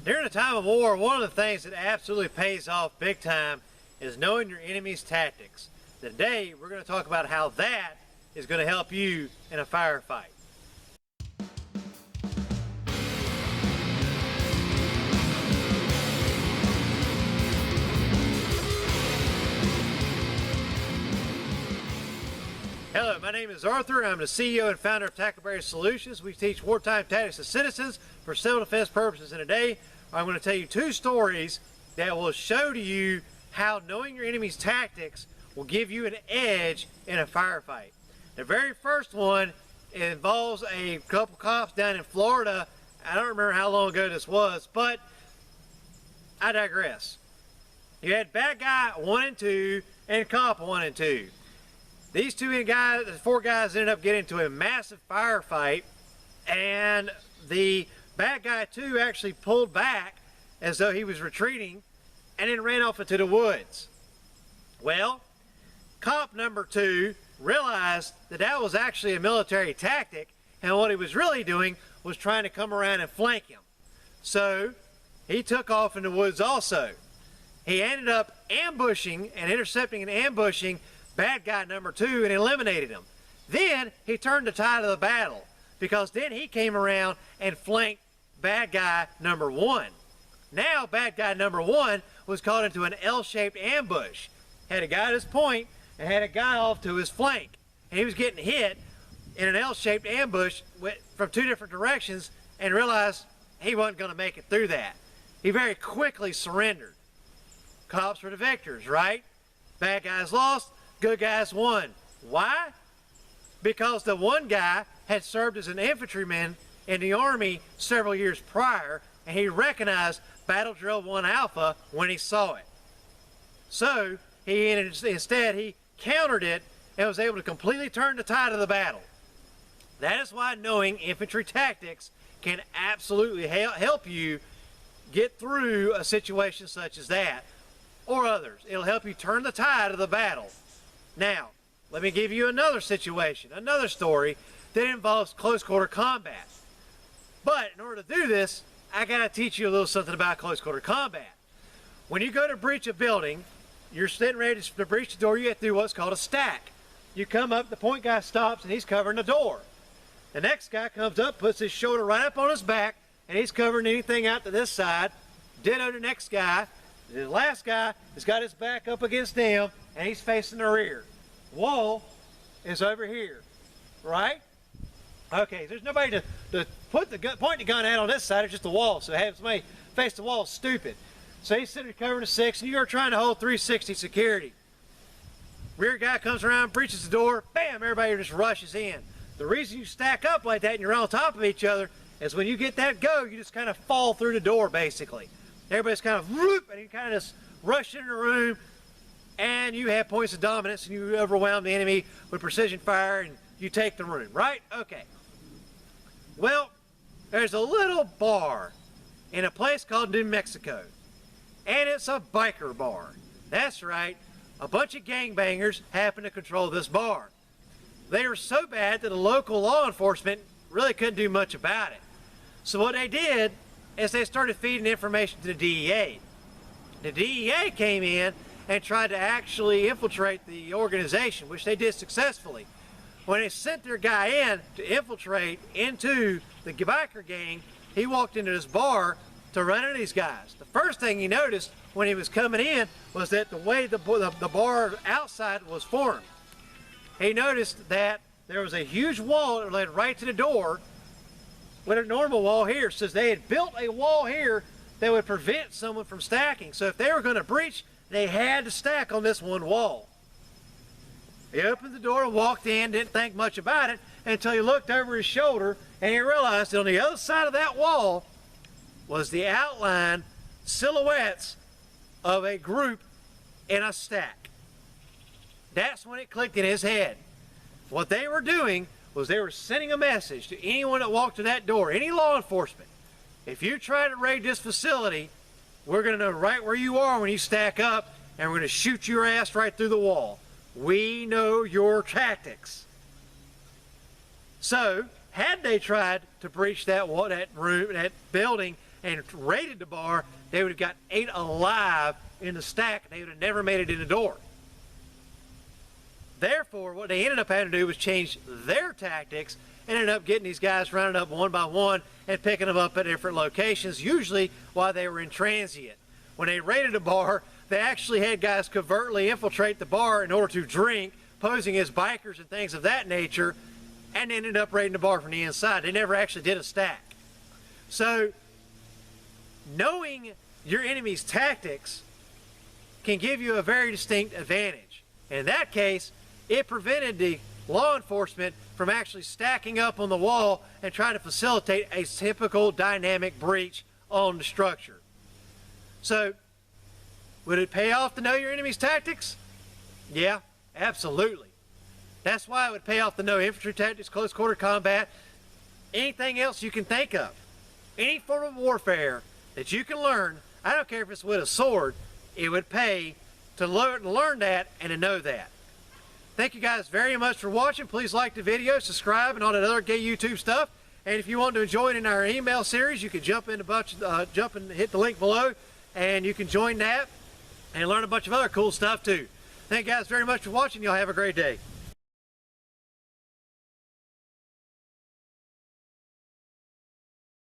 During a time of war, one of the things that absolutely pays off big time is knowing your enemy's tactics. Today, we're going to talk about how that is going to help you in a firefight. Hello, my name is Arthur. I'm the CEO and founder of Tackleberry Solutions. We teach wartime tactics to citizens for civil defense purposes. And today, I'm going to tell you two stories that will show to you how knowing your enemy's tactics will give you an edge in a firefight. The very first one involves a couple cops down in Florida. I don't remember how long ago this was, but I digress. You had bad guy 1 and 2 and cop 1 and 2. These four guys ended up getting into a massive firefight, and the bad guy 2 actually pulled back as though he was retreating and then ran off into the woods. Well, cop number 2 realized that that was actually a military tactic, and what he was really doing was trying to come around and flank him. So he took off in the woods also. He ended up ambushing and intercepting and ambushing bad guy number 2 and eliminated him. Then he turned the tide of the battle, because then he came around and flanked bad guy number 1. Now bad guy number 1 was caught into an L-shaped ambush. Had a guy at his point and had a guy off to his flank. And he was getting hit in an L-shaped ambush from 2 different directions and realized he wasn't going to make it through that. He very quickly surrendered. Cops were the victors, right? Bad guys lost. Good guys won. Why? Because the one guy had served as an infantryman in the Army several years prior, and he recognized Battle Drill 1 Alpha when he saw it. So instead he countered it and was able to completely turn the tide of the battle. That is why knowing infantry tactics can absolutely help you get through a situation such as that, or others. It'll help you turn the tide of the battle. Now, let me give you another situation, another story that involves close quarter combat. But in order to do this, I got to teach you a little something about close quarter combat. When you go to breach a building, you're sitting ready to breach the door, you have to do what's called a stack. You come up, the point guy stops, and he's covering the door. The next guy comes up, puts his shoulder right up on his back, and he's covering anything out to this side. Ditto the next guy. The last guy has got his back up against him, and he's facing the rear. Wall is over here, right? Okay, there's nobody to point the gun at on this side. It's just the wall, so having somebody face the wall is stupid. So he's sitting covering the 6, and you're trying to hold 360 security. Rear guy comes around, breaches the door, bam, everybody just rushes in. The reason you stack up like that and you're on top of each other is when you get that go, you just kind of fall through the door, basically. Everybody's kind of whoop, and you kind of just rush into the room, and you have points of dominance, and you overwhelm the enemy with precision fire, and you take the room, right? Okay. Well, there's a little bar in a place called New Mexico, and it's a biker bar. That's right, a bunch of gangbangers happen to control this bar. They were so bad that the local law enforcement really couldn't do much about it. So what they did is they started feeding information to the DEA. The DEA came in and tried to actually infiltrate the organization, which they did successfully. When they sent their guy in to infiltrate into the biker gang, he walked into this bar to run into these guys. The first thing he noticed when he was coming in was that the way the bar outside was formed. He noticed that there was a huge wall that led right to the door with a normal wall here. So they had built a wall here that would prevent someone from stacking. So if they were going to breach, they had to stack on this one wall. He opened the door and walked in, didn't think much about it until he looked over his shoulder and he realized that on the other side of that wall was the outline silhouettes of a group in a stack. That's when it clicked in his head. What they were doing was they were sending a message to anyone that walked to that door, any law enforcement. If you try to raid this facility, we're going to know right where you are when you stack up, and we're going to shoot your ass right through the wall. We know your tactics. So, had they tried to breach that wall, that room, that building and raided the bar, they would have got ate alive in the stack, and they would have never made it in the door. Therefore, what they ended up having to do was change their tactics and ended up getting these guys rounded up one by one and picking them up at different locations, usually while they were in transient. When they raided a bar, they actually had guys covertly infiltrate the bar in order to drink, posing as bikers and things of that nature, and ended up raiding the bar from the inside. They never actually did a stack. So, knowing your enemy's tactics can give you a very distinct advantage. In that case, it prevented the law enforcement from actually stacking up on the wall and trying to facilitate a typical dynamic breach on the structure. So, would it pay off to know your enemy's tactics? Yeah, absolutely. That's why it would pay off to know infantry tactics, close quarter combat, anything else you can think of. Any form of warfare that you can learn, I don't care if it's with a sword, it would pay to learn that and to know that. Thank you guys very much for watching. Please like the video, subscribe, and all that other gay YouTube stuff. And if you want to join in our email series, you can jump and hit the link below, and you can join that and learn a bunch of other cool stuff too. Thank you guys very much for watching. Y'all have a great day.